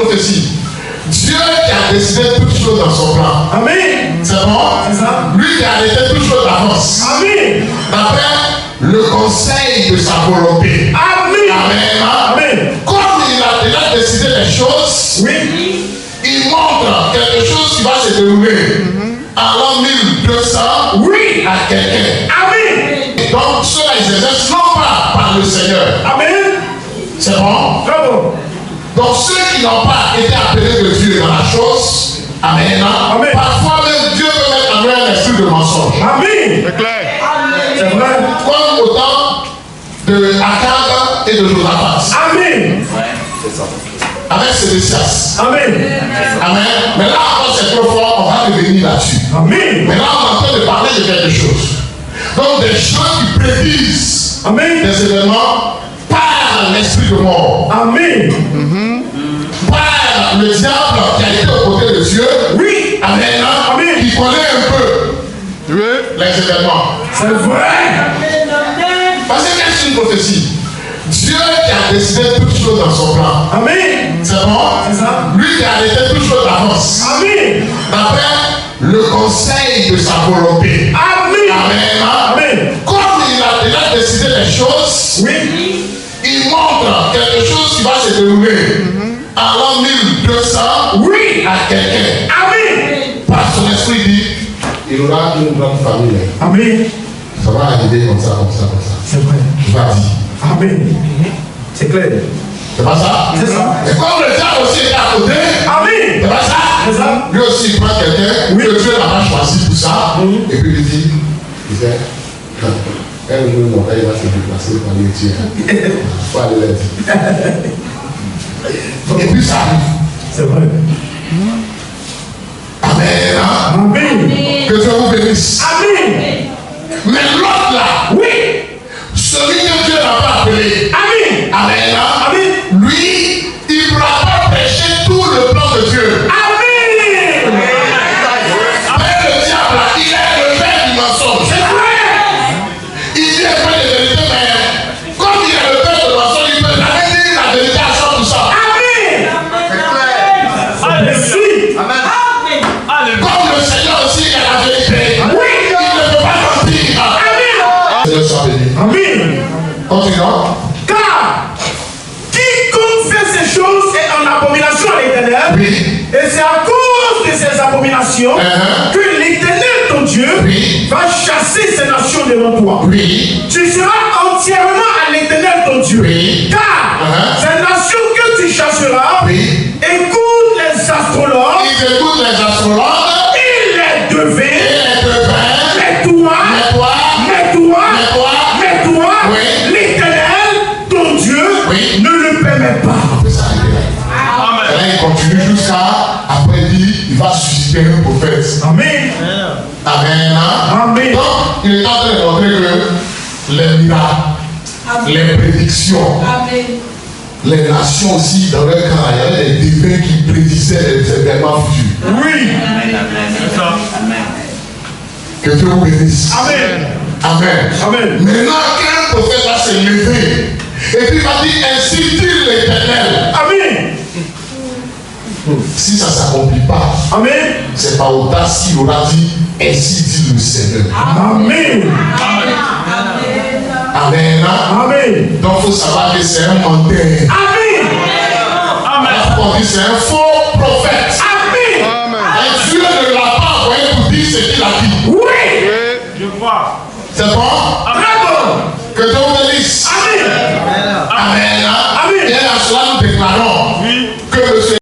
prophétie. Dieu qui a décidé toutes choses dans son plan. Amen. C'est bon? C'est ça. Lui qui a arrêté toutes choses d'avance. Amen. D'après le conseil de sa volonté. Amen. Amen. Amen. Comme il a déjà décidé les choses, Oui. il montre quelque chose qui va se dérouler en l'an 1200 Oui. à quelqu'un. Amen. Donc ceux-là, ils exercent non pas par le Seigneur. Amen. C'est bon? Très bon. Donc ceux qui n'ont pas été appelés de Dieu dans la chose, amen. Amen. Parfois même Dieu peut mettre en eux un esprit de mensonge. Amen. C'est clair. C'est vrai. Comme au temps de Akab et de Josaphat. Amen. Avec Sédécias. Amen. Amen. Mais là encore c'est trop fort, on va revenir là-dessus. Amen. Mais là on est en train de parler de quelque chose. Donc des gens qui prédisent Amen. des événements par l'esprit de mort. Amen. Par le diable qui a été aux côtés de Dieu. Oui. Amen. Amen. Qui connaît un peu les événements. C'est vrai. Parce que c'est une prophétie. Dieu qui a décidé toutes choses dans son plan. Amen. C'est bon? C'est ça. Lui qui a arrêté toutes choses d'avance. Amen. D'après le conseil de sa volonté. Amen. Amen. Amen. Comme il a déjà décidé les choses, Oui. il montre quelque chose qui va se dérouler en l'an 1200 Oui. à quelqu'un. Amen. Par son esprit dit, il aura une grande famille. Amen. Ça va arriver comme ça, comme ça, comme ça. C'est vrai. Il va dire. Amen. C'est clair. C'est pas ça? C'est ça. Et comme le diable aussi est à côté, Amen. c'est pas ça? C'est ça. Lui aussi il prend quelqu'un, Oui. que Dieu n'a pas choisi pour ça, et puis il lui dit, il fait, un jour mon père va se déplacer pour aller tuer. Il faut aller l'aider. Et puis ça arrive. C'est vrai. Amen. Amen. Que Dieu vous bénisse. Amen. Mais l'autre là, Oui. celui que Dieu n'a pas appelé, Amen. Amen. Amen. Lui, il ne pourra pas prêcher tout le plan de Dieu. Amen. Mais le diable là, il est le père du mensonge. C'est vrai. Il dit un peu de vérité, mais comme il est le père du mensonge, il peut jamais dire la vérité à 100%. Amen. Merci. Comme le Seigneur aussi est la vérité, Oui. il ne peut pas mentir. Amen. Seigneur soit béni. Amen. Continuons. Car quiconque fait ces choses est en abomination à l'Éternel. Oui. Et c'est à cause de ces abominations que l'Éternel, ton Dieu, va chasser ces nations devant toi. Oui. Tu seras entièrement à l'Éternel, ton Dieu. Oui. Car ces nations que tu chasseras écoutent les astrologues, Ils écoutent les astrologues, ils les devins, et les devins, mais toi, Oui. l'Éternel, ton Dieu, ne le permet pas. Et là, il continue jusqu'à après il dit, il va susciter un prophète. Amen. Amen. Amen. Donc, il est en train de montrer que les miracles, les prédictions, les nations aussi, dans leur cas, il y avait des divins qui prédisaient les événements futurs. Oui. Que Dieu vous bénisse. Amen. Amen. Amen. Maintenant, qu'un prophète va se lever, et puis il va dire, ainsi dit l'Éternel. Amen. Si ça ne s'accomplit pas, Amen. c'est pas audace qu'il aura dit, ainsi dit le Seigneur. Amen. Amen. Amen. Donc il faut savoir que c'est un menteur. Amen. On dit c'est un faux prophète. Amen. Et Dieu ne l'a pas envoyé pour dire ce qu'il a dit. Oui. Je crois. C'est bon? Très bon. Que Dieu vous bénisse. Amen. Amen. Amen. Et à cela nous déclarons